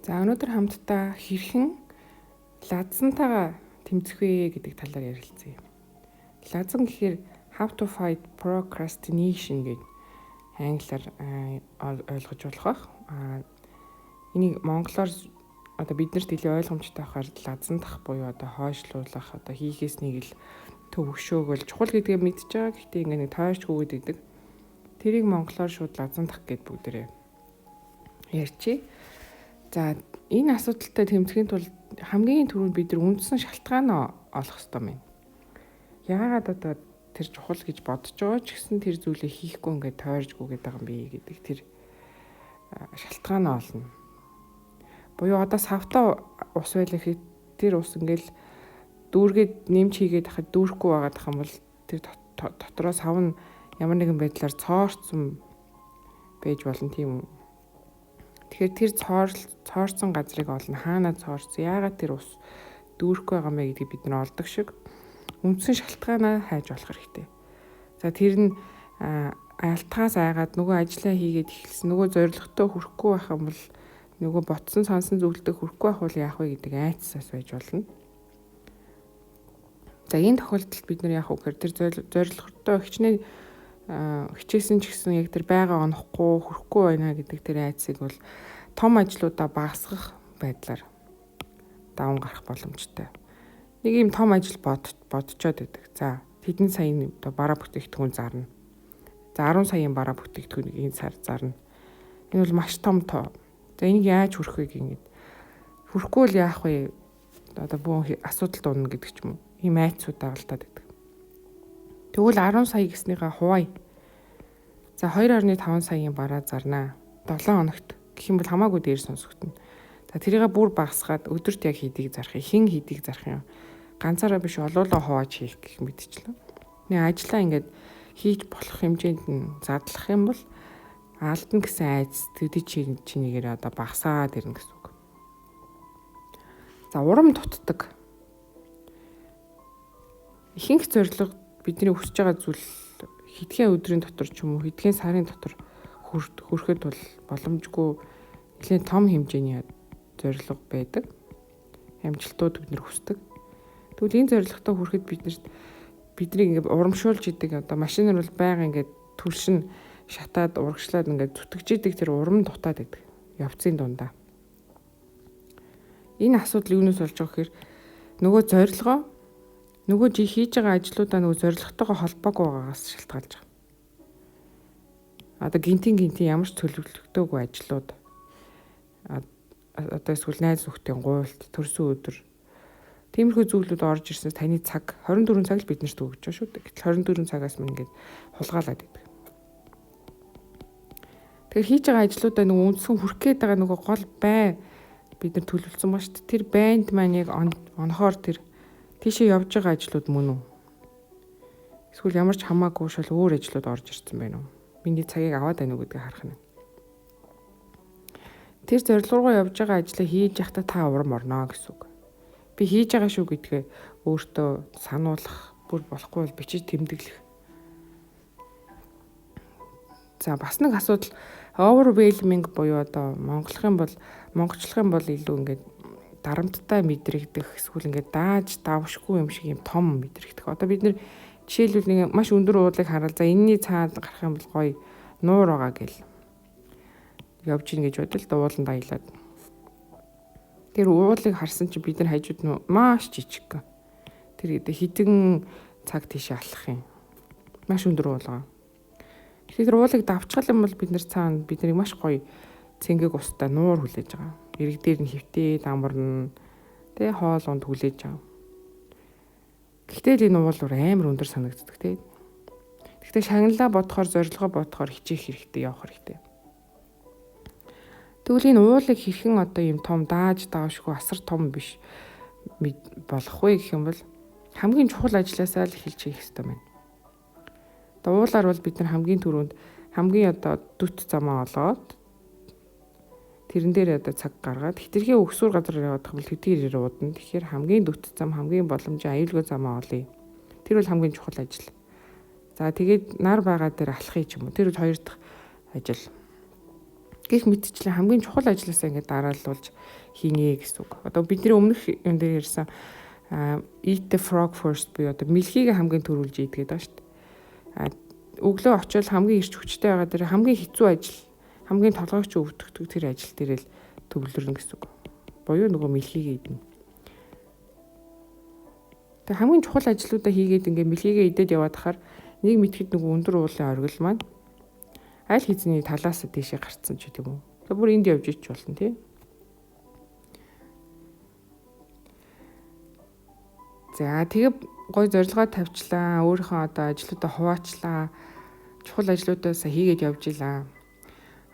За өнөөдөр хамтдаа хэрхэн лазантайгаа тэмцэх вэ гэдэг талаар ярилцъя. Лазан гэхээр how to fight procrastination гэдэг англиар ойлгож болох бах. Энийг монголоор одоо биднэрт илүү ойлгомжтой байхаар лазантах буюу одоо хойшлуулах, одоо хийхээснийг л төв өгшөөгөл чухал гэдгээ мэдж байгаа. Гэхдээ ингээ нэг тойрчгүй гэдэг. Тэрийг монголоор шууд лазантах гэд бүгдээрээ ярьчих. За энэ асуудалтай тэмцэхийн тулд хамгийн түрүүнд бид нар үндсэн шалтгаан олох хэрэгтэй юм. Яагаад одоо тэр чухал гэж бодож байгаа ч гэсэн тэр зүйлээ хийхгүй ингээд тойржгүй гэдэг юм би гэдэг тэр шалтгаан олно. Буюу одоо савтаа ус байлаа гэхэд тэр ус ингээл дүүргээд нэмж хийгээд хахад дүүрэхгүй байгаад ах юм бол тэр дотроо сав нь ямар нэгэн байдлаар цоорцсон байж болно тийм үү. Тэгэхээр тэр цоорсон газрыг олно. Хаанаа цоорсон? Яагаад тэр ус дүүрэхгүй байгаа мэ гэдгийг бид нар олдог шиг үндсэн шалтгаанаа хайж олох хэрэгтэй. За тэр нь алтгаас айгаад нөгөө ажиллаа хийгээд эхэлсэн. Нөгөө зорилготой хүрэхгүй байх юм бол нөгөө ботсон сонсон зүйлтэй хүрэхгүй байх бол яах вэ гэдэг айцсаас байж болно. За энэ тохиолдолд бид нар яах вэ гэхээр тэр зорилготой хичээсэн ч гэсэн яг тэр байгаа онохгүй хүрэхгүй байна гэдэг тэр айцыг бол том ажлуудаа багасгах байдлаар даван гарах боломжтой. Нэг юм том ажил бодцоод байдаг. За тэдэн саяны одоо бараа бүтээгдэхүүн зарна. За 10 саяын бараа бүтээгдэхүүнийг энэ сар зарна. Энэ бол маш том тоо. За энийг яаж хүрэх вэ гингээд хүрхгүй л яах вэ? Одоо бүх асуудал дуунна гэдэг ч юм уу. Ийм айцууд дагалдаад байдаг. Тэгвэл 10 сая гэснийхаа хувай. За 2.5 саяын бараа зарнаа. 7 хоногт гэх юм бол хамаагүй дээр сонсогдно. За тэрийгээ бүр багасгаад өдөрт яг хийдийг зарах, хэн хийдийг зарах юм. Ганцаараа биш олоолаа хувааж хийх гэх мэтчлээ. Нэг ажлаа ингээд хийж болох хэмжээнд нь задлах юм бол алдна гэсэн айц төдий чинийгээр одоо багасаад ирнэ гэсэн үг. За урам дутдаг. Ихэнх зорилго бидний хүсэж байгаа зүйл хэдхэн өдрийн дотор ч юм уу хэдхэн сарын дотор хүрэхэд бол боломжгүй нэлээд том хэмжээний зорилго байдаг. Амжилтууд бид нэр хүсдэг. Тэгвэл энэ зорилготой хүрэхэд бидний ингээд урамшуулж идэг одоо машинаар бол байнга ингээд түлшин шатаад урагшлаад ингээд зүтгэж идэг тэр урам дутаад байдаг. Явцын дундаа. Энэ асуудал юунаас болж байгаа гэхээр нөгөө зорилгоо нөгөө хийж байгаа ажлуудаа нөгөө зорилготойгоо холбоогүй байгаагаас шалтгаалж байгаа. Одоо гинтийн ямар ч төлөвлөгдөөгүй ажлууд одоо эсвэл найз нөхдийн гуйлт төрсөн өдөр тиймэрхүү зүйлүүд орж ирсэнээс таны цаг 24 цаг л биднэрт өгч байгаа шүү дээ. Гэтэл 24 цагаас мань ингээд хулгаалаад байдаг. Тэгэхээр хийж байгаа ажлуудаа нөгөө үндсэн хүрх гээд байгаа нөгөө гол бай бид нар төлөвлөсөн ба шүү дээ. Тэр байнд маань яг онохоор тэр тийшээ явж байгаа ажлууд мөн үү? Эсвэл ямар ч хамаагүй шал өөр ажлууд орж ирсэн байна уу? Миний цагийг аваад байна уу гэдгийг харах нь. Тэр зорилго руу явж байгаа ажлаа хийж явахдаа та урам орно гэсэн үг. Би хийж байгаа шүү гэдгээ өөртөө сануулах, бүр болохгүй бол бичиж тэмдэглэх. За бас нэг асуудал overwhelming буюу одоо монголчлох юм бол илүү ингээд дарамттай мэдрэгдэх эсвэл ингээд дааж давшгүй юм шиг юм том мэдрэгдэх. Одоо бид нэр жишээлбэл нэг маш өндөр уудлыг хараад за энэний цаад гарах юм бол гоё нуур байгаа гэл явж ийн гэж бодвол дуулан даялаад. Тэр уулыг харсан чинь бид нар хажууд нь маш жижиг. Тэр хэдэн цаг тийш алах юм. Маш өндөр уулгаа. Тэгэхээр уулыг давчгал юм бол бид нар цаана биднийг маш гоё цэнгэг устай нуур хүлээж байгаа. Ирэг дээр нь хөвтээд амарна. Тэ хоол унд хүлээж байгаа. Гэхдээ энэ уулуур амар өндөр санагддаг тий. Гэхдээ шагналаа бодохоор зорилгоо бодохоор хичээх хэрэгтэй явах хэрэгтэй. Тэгвэл энэ уулыг хэрхэн одоо юм том дааж давшгүй асар том биш болох вэ гэх юм бол хамгийн чухал ажлаасаа л эхэлж хийх хэрэгтэй байна. Уулаар бол бид нар хамгийн түрүүнд хамгийн одоо дүт замаа олоод тэрэн дээр одоо цаг гаргаад хитрхээ өгсүр газар явах юм бол хэдгээр уудна. Тэгэхээр хамгийн дүт зам хамгийн боломжтой аюулгүй замаа олъё. Тэр бол хамгийн чухал ажил. За тэгээд нар байгаа дээр алхах юм. Тэр бол хоёр дахь ажил. Гэх мэтчлэн хамгийн чухал ажлаасаа ингээд дараалуулж хийнэ гэсэн үг. Одоо бидний өмнөх юм дээр ярьсан eat the frog first буюу одоо мэлхийг хамгийн түрүүлж ийдэг гэдэг шүү дээ. Өглөө очивол хамгийн ирч хүчтэй байгаа дээр хамгийн хэцүү ажил, хамгийн толгойч өвдөгдөг тэр ажил дээр л төвлөрнө гэсэн үг. Буюу нөгөө мэлхийг идэнэ. Тэг хамгийн чухал ажлуудаа хийгээд ингээд мэлхийгээ идээд яваад хахаар нэг мэтгэд нөгөө өндөр уулын оргил маань аль хэзний талаас дэшээ гарцсан ч гэдэг юм уу. Тэг бүр энд явж ич болно тий. За тэгээ гой зорилгоо тавьчлаа. Өөрийнхөө одоо ажлуудаа хуваачлаа. Чухал ажлуудаасаа хийгээд явж илаа.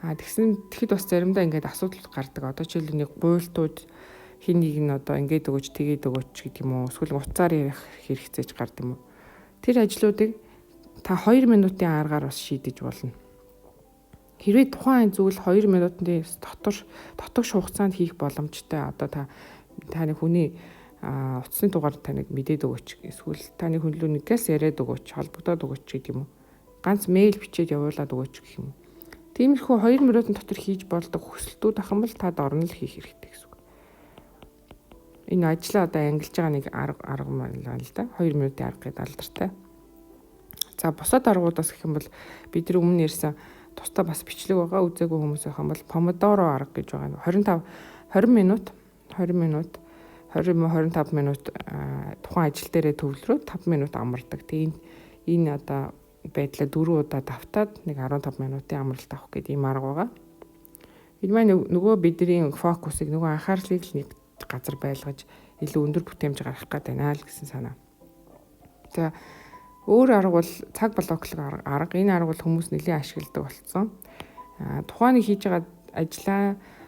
Тэгэхэд бас заримдаа ингээд асуудал гардаг. Одоо жишээл нэг гуйлтууд хин нэг нь одоо ингээд өгөөч тэгээд өгөөч гэдэг юм уу. Эсвэл уцаар ярих хэрэгцээж гардаг юм уу. Тэр ажлуудыг та 2 минутын аргаар бас шийдэж болно. Хэрвээ тухайн зүйл 2 минутын дотогш хугацаанд хийх боломжтой. Одоо таны хүний утасны дугаар таныг мэдээд өгөөч. Эсвэл таны хүн лөө нэгээс яриад өгөөч, холбогдоод өгөөч гэдэг юм уу. Ганц мэйл бичээд явуулаад өгөөч гэх юм. Тиймэрхүү 2 минутын дотор хийж болдог хүсэлтүүд ахын бол тад орно л хийх хэрэгтэй гэсэн үг. Энэ ажлаа одоо ангилж байгаа нэг арга маань л да. 2 минутын арга гэдэг алдартай. За бусад аргуудаас гэх юм бол бид нар өмнө ярьсан тусдаа бас бичлэг байгаа үзээгүй хүмүүс байх юм бол помодоро арга гэж байгаа. 20 минут 20-25 минут тухайн ажил дээрээ төвлөрөөд 5 минут амардаг. Тэгээ энэ одоо байдлаа 4 удаа давтаад нэг 15 минутын амралт авах гэдэг ийм арга байгаа. Энэ маань нөгөө бидний фокусыг нөгөө анхаарлыг л нэг газар байлгаж илүү өндөр бүтээмж гаргах гэдэг байна л гэсэн санаа. За өөр арга бол цаг блоклог арга. Энэ арга бол хүмүүс нэлээд ашигладаг болсон. Тухайн нэг хийж байгаа ажлаа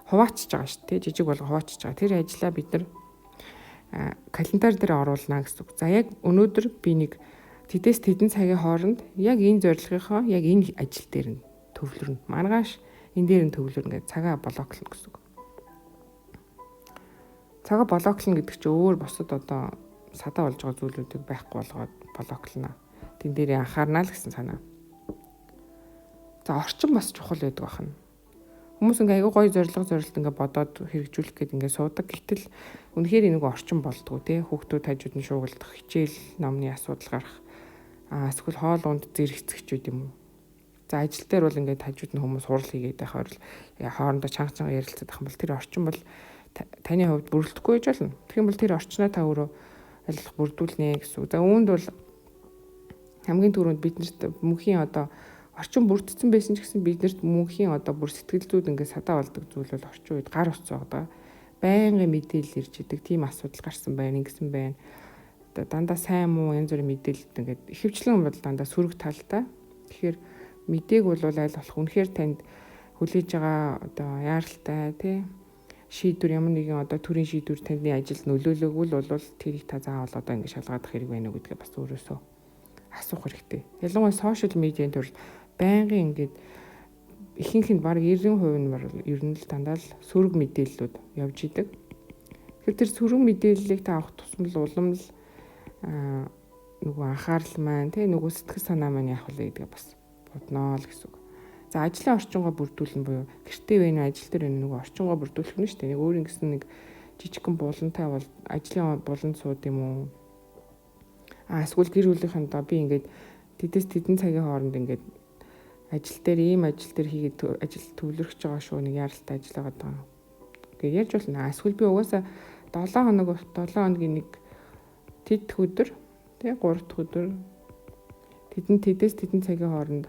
хуваачиж байгаа шүү дээ. Жижиг болго хуваачиж байгаа. Тэр ажлаа бид нар календар дээр оруулна гэсэн үг. За яг өнөөдөр би нэг тэдээс тэдэн цагийн хооронд яг энэ зорилгынхоо яг энэ ажил дээр нь төвлөрнө. Маргааш энэ дээр нь төвлөрнө гэж цагаа блоклно гэсэн үг. Цагаа блоклно гэдэг чинь өөр бусад одоо садаа болж байгаа зүйлүүдийг байхгүй болгоод блоклно. Тэн дээрээ анхаарна л гэсэн санаа. За орчин бас чухал байдаг байна. Хүмүүс ингээ аягүй гоё зорилт ингээ бодоод хэрэгжүүлэх гээд ингээ суудаг. Гэтэл үнэхээр нэг орчин болдгоо те. Хүүхдүүд хажууд нь шуугилдах, хичээл, номны асуудал гарах. Эсвэл хоол унд зэрэгцэх юм уу. За ажил дээр бол ингээ хажууд нь хүмүүс хурал хийгээд байхаар л хоорондоо чанга ярилцаад байх юм бол тэр орчин бол таны хувьд бүрэлдэхгүй байж болно. Тэгэх юм бол тэр орчноо та өөрөө аль бүрдүүлнэ гэсэн үг. За үүнд бол хамгийн түрүүнд биднэрт мөнхийн одоо орчин бүрдсэн байсан ч гэсэн биднэрт мөнхийн одоо бүр сэтгэл зүйд ингээд садаа болдог зүйл бол орчин үед гар утас байгаа. Байнгын мэдээлэл ирж идэг тийм асуудал гарсан байна, ингэсэн байна. Одоо дандаа сайн муу янз бүрийн мэдээлэлд ингээд ихэвчлэн бол дандаа сөрөг талтай. Тэгэхээр мэдээг бол аль болох үнэхээр танд хүлээж байгаа одоо яаралтай тий шийдвэр ямар нэгэн одоо төрийн шийдвэр таны ажилд нөлөөлөөгүй л бол тэрийг та заавал одоо ингээд шалгаадах хэрэг байна уу гэдгээ бас өөрөөсөө асуух хэрэгтэй. Ялангуяа сошиал медиагийн төр байнгын ингээд ихэнх нь баг 90% нь ер нь л дандаа л сөрөг мэдээллүүд явж идэг. Тэгэхээр тэр сөрөг мэдээллийг та авах тусмал улам л нөгөө анхаарал маань тий нөгөө сэтгэл санаа маань явах вэ гэдгээ бас бодноо л гэсэн үг. За ажлын орчингоо бүрдүүлнэ буюу гэртээ байна ажил дээр байна нөгөө орчингоо бүрдүүлэх нь шүү дээ. Нэг өөр ингэсэн нэг жижигхэн булантай бол ажлын буланд сууд юм уу? Эсвэл гэр бүлийнхэн доо би ингээд тэдэс тэдэн цагийн хооронд ингээд ажил дээр ийм ажил дээр хийгээд ажил төвлөрөх байгаа шүү нэг яралтай ажил байгаа даа. Гэж ярьж болно. Эсвэл би угаасаа 7 хоногийн нэг тэд өдөр тий 3 дахь өдөр тэдэс тэдэн цагийн хооронд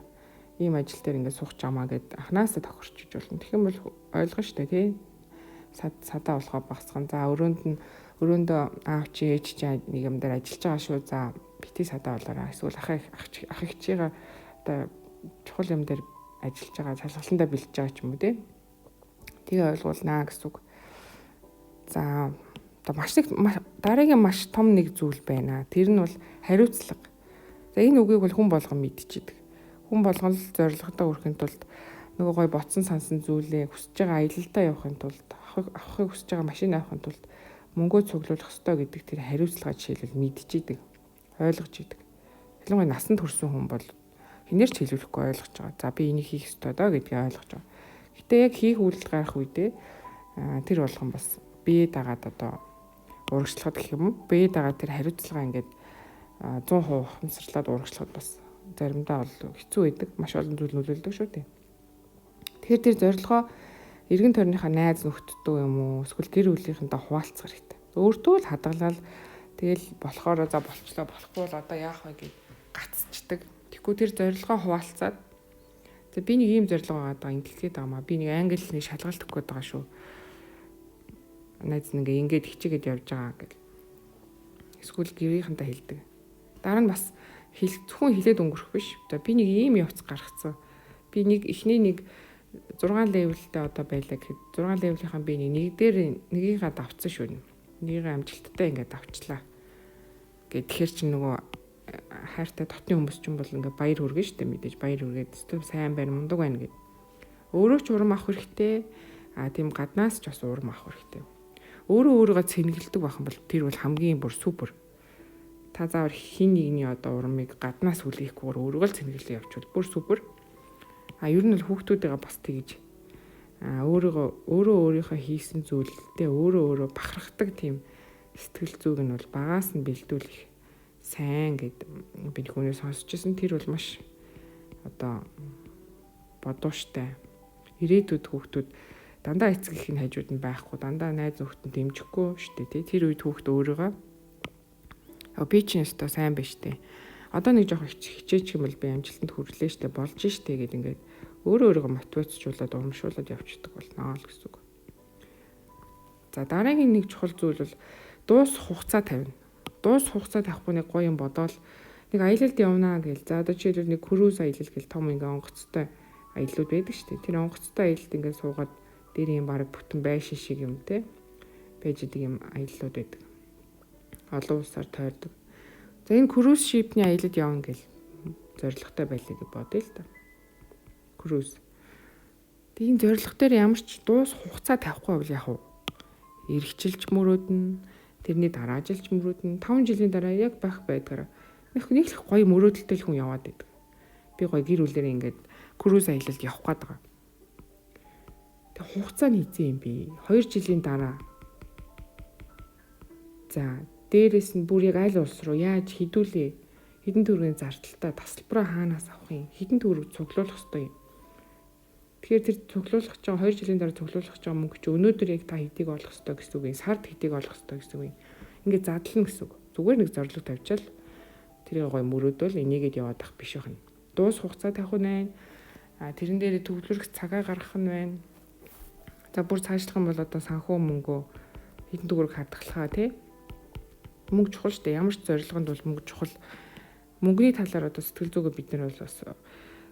ийм ажил дээр ингээд суух чамаа гэд анханасаа тохирчиж болно. Тэгэх юм бол ойлгоно шүү дээ тий. Садаа болохоо багсган. За өрөөндөө аав чи ээж чи нэг юм дээр ажиллаж байгаа шүү. За бити садаа болоорой. Эсвэл ах их чигээ одоо чухал юм дээр ажиллаж байгаа цалгаландаа бэлдэж байгаа ч юм уу тий. Тэгээ ойлгуулнаа гэсэн үг. За одоо дараагийн маш том нэг зүйл байна. Тэр нь бол хариуцлага. За энэ үгийг бол хүн болгон мэдчихэдэг. Хүн болгон л зорилготой хүрэхин тулд нөгөө гой ботсон сансан зүйлээ хүсэж байгаа аялалдаа явахын тулд авахыг хүсэж байгаа машин авахын тулд мөнгөө цуглуулах ёстой гэдэг тэр хариуцлага жишээлбэл мэдчихэдэг. Ойлгож идэг. Ялангуяа насанд хүрсэн хүн бол хинээр ч хэлүүлэхгүй ойлгож байгаа. За би энийг хийх ёстой доо гэдгийг ойлгож байгаа. Гэтэ яг хийх үйлдэл гарах үедээ тэр болгон бас бие дагаад одоо урагшлахад гэх юм уу? Бие дагаад тэр хариуцлага ингээд 100% ухамсарлаад урагшлахад бас заримдаа бол хэцүү байдаг. Маш олон зүйл нөлөөлдөг шүү дээ. Тэгэхээр тэр зорилгоо эргэн тойрныхаа найз нөхдөдөө юм уу? Эсвэл гэр бүлийнхэнтэй хуваалцах хэрэгтэй. Өөртөө л хадгалаад тэгэл болохоор за болчлоо болохгүй л одоо яах вэ гэж гацчдаг. Тэгэхгүй тэр зорилгоо хуваалцаад за би нэг ийм зорилго байгаа даа ингэхэд байгаа маа. Би нэг англи хэлний шалгалт өгөх гээд байгаа шүү. Найз нэг ингээд хичээгээд явж байгаа гэл. Эсвэл гэрийнхэнтэй хэлдэг. Дараа нь бас зөвхөн хэлээд өнгөрөх биш. За би нэг ийм явц гаргацсан. Би нэг эхний нэг 6 левелтэй одоо байлаа гэхэд 6 левелийнхаа би нэг дээр нэгийгээ давцсан шүү. Нэгийгээ амжилттай ингээд давчлаа. Тэгэхээр чи нөгөө хайртай дотны хүмүүс ч юм бол ингээд баяр хүргэн штэ мэдээж баяр хүргээд өстө сайн байна мундаг байна гэд. Өөрөө ч урам авах хэрэгтэй. Тийм гаднаас ч бас урам авах хэрэгтэй. Өөрийгөө цэнгэлдэг бахан бол тэр бол хамгийн бүр супер. Та заавар хин нэгний одоо урамыг гаднаас хүлээхгүйгээр өөрийгөө л цэнгэлээ явуул бүр супер. Ер нь л хүүхдүүдээ бас тэгж өөрийнхөө хийсэн зүйлдээ өөрөө бахархдаг тийм сэтгэл зүйг нь бол багаас нь бэлдүүлэх сайн гэд би хүнээс сонсчихсан. Тэр бол маш одоо бодууштай. Ирээдүйд хүүхдүүд дандаа эцэг эхийн хажууд нь байхгүй, дандаа найз нөхдөд дэмжихгүй шүү дээ. Тэр үед хүүхд өөрийгөө би чинь өстой сайн биш дээ. Одоо нэг жоох хичээчих юм бол би амжилтанд хүрлээ штэ болж штэ гэд ингээд өөрийгөө мотивацжуулаад урамшуулад явчихдаг болно л гэсэн үг. За дараагийн нэг чухал зүйл бол дуус хугацаа тавина. Дуус хугацаа тавихгүй нэг гоё юм бодоол нэг аялалд явнаа гэл. За одоо жишээлбэл нэг круиз аялал гэл том ингээ онгоцтой аяллууд байдаг штэ. Тэр онгоцтой аялалд ингээ суугаад дээр юм баг бүтэн байшин шиг юм те. Байж идэг юм аяллууд байдаг. Олон улсаар тойрдог. За энэ круиз шипний аялалд явна гэл зоригтой байлаа гэж бодъё л та. Круиз. Тийм зорилго дээр ямар ч дуус хугацаа тавихгүй бол яг эргэжилж мөрөөднө. Тэрний дараа жилж мөрөөднө. 5 жилийн дараа яг байх байдгаараа нэг л гоё мөрөөдөлтэй л хүн яваад байдаг. Би гоё гэр бүлэрээ ингээд круиз аялалд явах гээд байгаа. Тэг хугацаа нь хэзээ юм бэ? 2 жилийн дараа. За дээрэс нь бүр яг аль улс руу яаж хідүүлээ? Хэдэн төгрөгийн зардалтай тасалбараа хаанаас авах юм? Хэдэн төгрөг цуглуулах ёстой юм? Тэгэхээр тэр цуглуулах чинь 2 жилийн дараа цуглуулах чинь мөнгө чи өнөөдөр яг та хэдийг олох ёстой гэсэн үг юм. Сард хэдийг олох ёстой гэсэн үг юм. Ингээд задлана гэсэн үг. Зүгээр нэг зорилго тавьчаал тэрийг гоё мөрөөдөл энийгээд яваад ах биш байна. Дуус хугацаа тавих нь байна. Тэрэн дээр төвлөрөх цагаа гаргах нь байна. За бүр цаашлах юм бол одоо санхүү мөнгөө хэдэн төгрөг хадгалахаа тий. Мөнгө чухал шүү дээ. Ямар ч зорилгонд бол мөнгө чухал. Мөнгөний талаар одоо сэтгэл зүгээ бид нар бол бас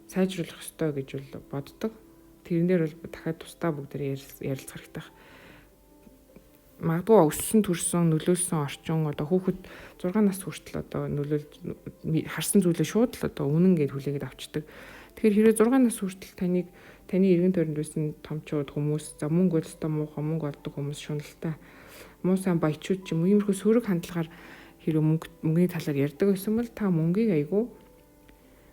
сайжруулах ёстой гэж бол боддог. Тэрнээр бол дахиад тусдаа бүгд ярилцах хэрэгтэй. Магадгүй өссөн төрсөн нөлөөлсөн орчин одоо хүүхэд 6 нас хүртэл одоо нөлөөлж харсан зүйлээ шууд л одоо үнэн гэж хүлээгээд авчдаг. Тэгэхээр хэрвээ 6 нас хүртэл таны эргэн тойронд байсан томчууд хүмүүс за мөнгө олстой муухай мөнгө олдог хүмүүс шуналтай муу сайн баячууд ч юм уу иймэрхүү сөрөг хандлагаар хэрвээ мөнгөний талаар ярьдаг байсан бол та мөнгийг айгүй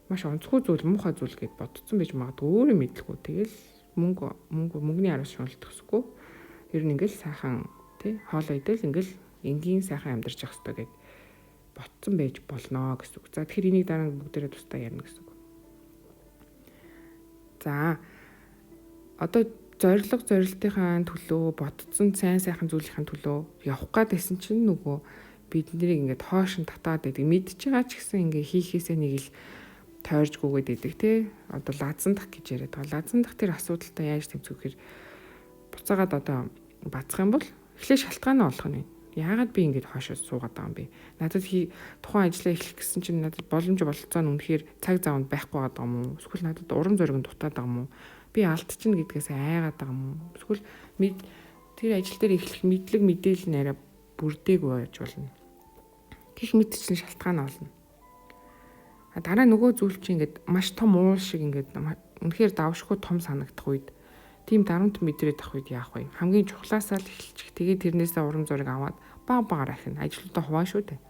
маш онцгой зүйл муухай зүйл гэд бодсон байж магадгүй өөрөө мэдлгүй. Тэгэл мөнгөний араас шуналдах хэсгүй. Ер нь ингээл сайхан тий хоолоо идэл ингээл энгийн сайхан амьдарч явах хэрэгтэй гэд ботсон байж болно гэсэн үг. За тэгэхээр энийг дараа нь бүгдээрээ тусдаа ярина гэсэн үг. За одоо зорилтынхаа төлөө ботсон сайн сайхан зүйлийн төлөө явах гэдсэн чинь нөгөө бид нарыг ингээд хоош нь татаад байдаг. Мэдж байгаа ч гэсэн ингээ хийхээсээ нэг л тойрж гүгээд идэг тий. Одоо лазандах гэж яриад байгаа. Лазандах тэр асуудалтай яаж тэмцэх гэхээр буцаагаад одоо бацах юм бол эхлээ шалтгаан нь олох нь. Яагаад би ингэж хоошоо суугаад байгаа юм бэ? Надад тухайн ажлаа эхлэх гэсэн чинь надад боломж бололцоо нь үнэхээр цаг заавд байхгүй байгаа юм уу? Эсвэл надад урам зориг нь дутаад байгаа юм уу? Би алдчихна гэдгээс айгаад байгаа юм уу? Эсвэл тэр ажил дээр эхлэх мэдлэг мэдээлэл нь арай бүрдээгүй байж болно. Гэх мэтчлэн шалтгаан олно. Дараа нөгөө зүйл чинь ингээд маш том уул шиг ингээд үнэхээр давшгүй том санагдах үед тийм дарамт мэдрээд ах үед яах вэ? Хамгийн чухлаасаа л эхэлчих. Тэгээд тэрнээсээ урам зориг аваад баг ахин ажлуудаа хуваан шүү дээ.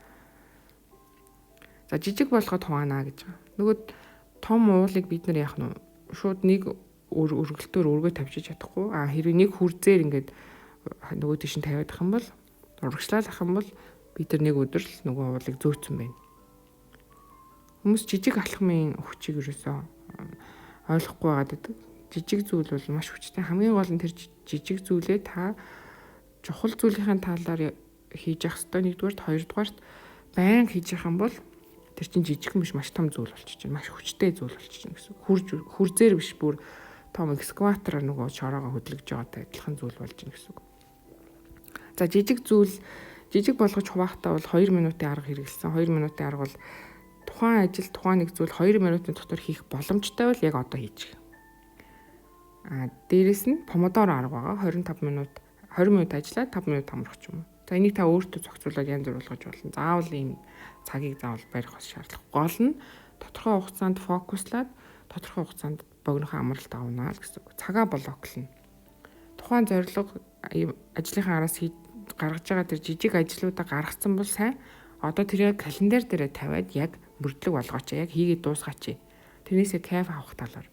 За жижиг болгоод хуваана гэж байгаа. Нөгөө том уулыг бид нар яах нь шууд нэг өргөлтөөр өргөө тавьчих чадахгүй. Хэрвээ нэг хүрзээр ингээд нөгөө тийш нь тавиад ах юм бол урагшлах юм бол бид нар нэг өдөр л нөгөө уулыг зөөцсөн байна. Хүмүүс жижиг алхмын хүчийг ерөөсөө ойлгохгүй байгаад байдаг. Жижиг зүйл бол маш хүчтэй. Хамгийн гол нь тэр жижиг зүйлээ та чухал зүйлийн талаар хийж явах хэрэгтэй. Нэгдүгээрт, хоёрдугаарт байнга хийж явах юм бол тэр чинь жижигхэн биш маш том зүйл болчих чинь. Маш хүчтэй зүйл болчих чинь гэсэн. Хүрзээр биш бүр том экскаватороор нөгөө шороогоо хөдлөж байгаатай адилхан зүйл болж байна гэсэн. За жижиг болгож хуваахтаа бол 2 минутын арга хэрэгэлсэн. 2 минутын арга бол тухайн ажил тухайн нэг зүйл 2 минутын дотор хийх боломжтой бол яг одоо хийж. Дээрэс нь помодоро арга байгаа. 20 минут ажиллаад 5 минут амрах ч юм уу. За энийг та өөртөө зохицуулаад янз бүр болгож болно. Заавал ийм цагийг заавал барих бас шаардлага. Гол нь тодорхой хугацаанд фокуслаад тодорхой хугацаанд богинохон амралт авна л гэсэн үг. Цагаа блоклно. Тухайн зорилго ажлынхаа араас гаргаж байгаа тэр жижиг ажлуудаа гаргацсан бол сайн. Одоо тэрийг календар дээр тавиад яг мөрдлөг болгооч. Яг хийгээд дуусгаач. Тэрнээсээ кайф авах талаар.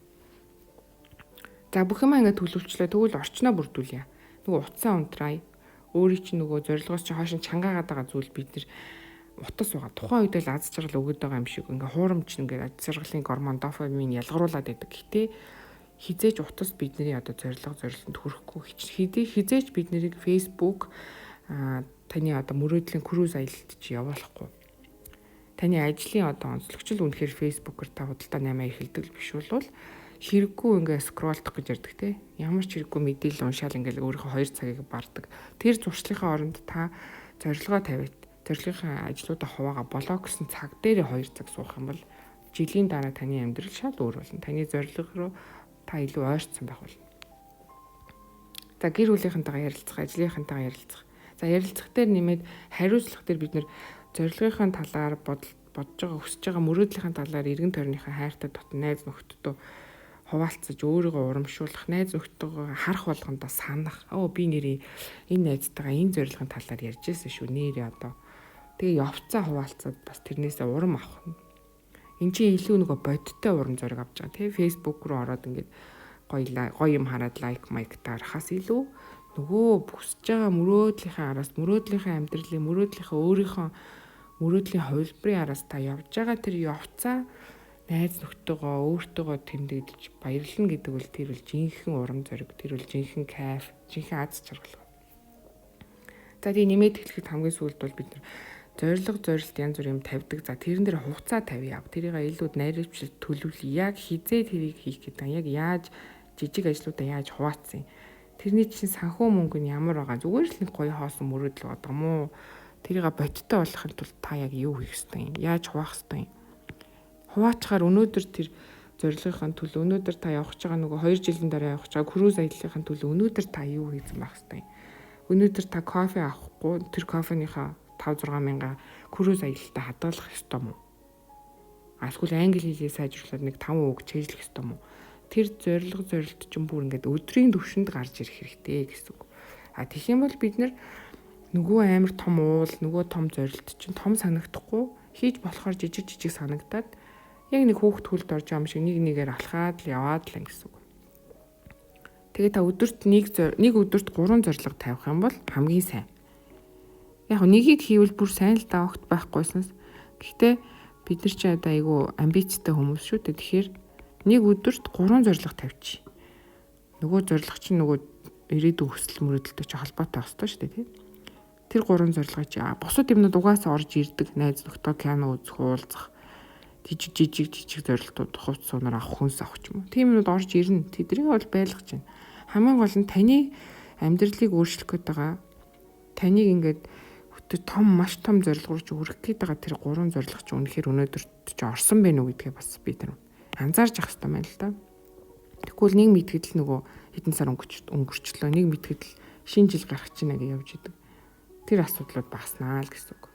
За бүх юм ингээд төлөвчлээ. Тэгвэл орчноо бүрдүүлье. Нөгөө утсаа унтраа. Өөрийн чинь нөгөө зорилгоос чинь хойш чангаагаад байгаа зүйл бид нэр утас байгаа. Тухайн үед л аз жаргал өгöd байгаа юм шиг ингээ хуурамч ингээ аз жаргалын гормон дофамин ялгаруулад байдаг. Гэтэ хизээч утас бидний одоо зорилгонд хүрэхгүй хизээч бид нарыг Facebook таны одоо мөрөөдлийн круиз аялалд чи явуулахгүй. Таны ажлын одоо онцлогчл үнэхээр Facebook-оор та худалдаа 8 эхэлдэг биш бол хэрэггүй ингээ скролдох гэж ярддаг те. Ямар ч хэрэггүй мэдээлэл уншаал ингээл өөрийнхөө 2 цагийг бардаг. Тэр зуршлынхаа оронд та зорилгоо тавиад зорилгын ажлуудаа хуваагаа блоклсон цаг дээр 2 цаг суух юм бол жилийн дараа таны амьдрал шал өөр болно. Таны зорилго руу та илүү ойртсон байх болно. За гэр бүлийнхэнтэйгээ ярилцах, ажлынхантайгаа ярилцах. За ярилцах дээр нэмээд хариуцлах дээр бид нэр зорилгын талаар бодож байгаа, өсөж байгаа мөрөөдлийнхаа талаар эргэн тойрныхаа хайртай дотн найз нөхдөдөө хуваалцаж өөрийгөө урамшуулах, найз нөхдөдөө харах болгондоо санах. Би нэрээ энэ найзтайгаа энэ зорилгын талаар ярьж байсан шүү. Нэрээ одоо тэгээ явцаа хуваалцаад бас тэрнээсээ урам авах. Энд чинь илүү нөгөө бодиттой урам зориг авч байгаа тийм Facebook руу ороод ингээд гоё юм хараад лайк таарахаас илүү нөгөө бүсэж байгаа мөрөөдлийнхээ араас мөрөөдлийнхээ амьдралын мөрөөдлийнхээ өөрийнхөө мөрөөдлийн хувилбарын араас та явж байгаа тэр явцаа найз нөхдөөгөө өөртөөгөө тэмдэглэж баярлна гэдэг бол тэр бол жинхэнэ урам зориг, тэр бол жинхэнэ кайф, жинхэнэ аз жаргал. За тийм нэмээд хэлэхэд хамгийн сүүлд бол бид зорилт янз бүр юм тавьдаг. За тэрэн дээр хугацаа тавья. Тэрийг илүү найруулж төлөвлөе. Яг хизээ тэрийг хийх гэдэг. Яг яаж жижиг ажлуудаа яаж хуваацсан. Тэрний чинь санхүү мөнгө нь ямар байгаа. Зүгээр л нэг гоё хоосон мөрөөдөл байгаа мó. Тэрийг бодиттой болохын тулд та яг юу хийх ёстой юм? Яаж хуваах ёстой юм? Хуваачаар өнөөдөр тэр зорилгын төлөө өнөөдөр та явах гэж байгаа нөгөө 2 жилийн дараа явах гэж байгаа круиз аяллахын төлөө өнөөдөр та юу хийсэн байх ёстой юм? Өнөөдөр та кофе авахгүй тэр кофеныхаа 5-6 мянга круиз аялалтаа хадгалах ёстой мó? Эсвэл англи хэлээ сайжруулад нэг 5 үг чийжлэх ёстой мó? Тэр зорилт чинь бүр ингээд өдрийн түвшинд гарч ирэх хэрэгтэй гэсэн үг. Тэгэх юм бол бид нөгөө амар том уул, нөгөө том зорилт чинь том санагдахгүй хийж болохоор жижиг санагдаад яг нэг хүүхд хүлд орж байгаа юм шиг нэгээр алхаад л яваад л гэсэн үг. Тэгээ та өдөрт нэг өдөрт 3 зорилго тавих юм бол хамгийн сайн. Яг нэгийг хийвэл бүр сайн л да огт байхгүйснээс. Гэхдээ бид нар ч одоо айгүй амбицтай хүмүүс шүү дээ. Тэгэхээр нэг өдөрт 3 зорилго тавьчих. Нөгөө зорилго чинь нөгөө ирээдүйн хүсэл мөрөөдөлтэй ч холбоотой байх шүү дээ тийм. Тэр 3 зорилгоо чи бусад юмнууд угаасаа орж ирдэг. Найз нөхдөд кино үзэх, уулзах, жижиг зорилтууд хувц сунаар авах хүнс авах юм. Тийм юмуд орж ирнэ. Тэднийг бол байлгаж байна. Хамгийн гол нь таны амьдралыг өөрчлөх гээд байгаа. Таныг ингээд маш том зорилго руу хүрэх гээд байгаа тэр 3 зорилго чи үнэхээр өнөөдөрт чи орсон байх уу гэдгээ бас бид нар анзаарч явах хэрэгтэй байна л да. Тэгвэл нэг мэдгэд л нөгөө хэдэн сар өнгөрчлөө. Нэг мэдгэд л шинэ жил гарах чинь гэж явж идэг. Тэр асуудлууд багаснаа л гэсэн үг.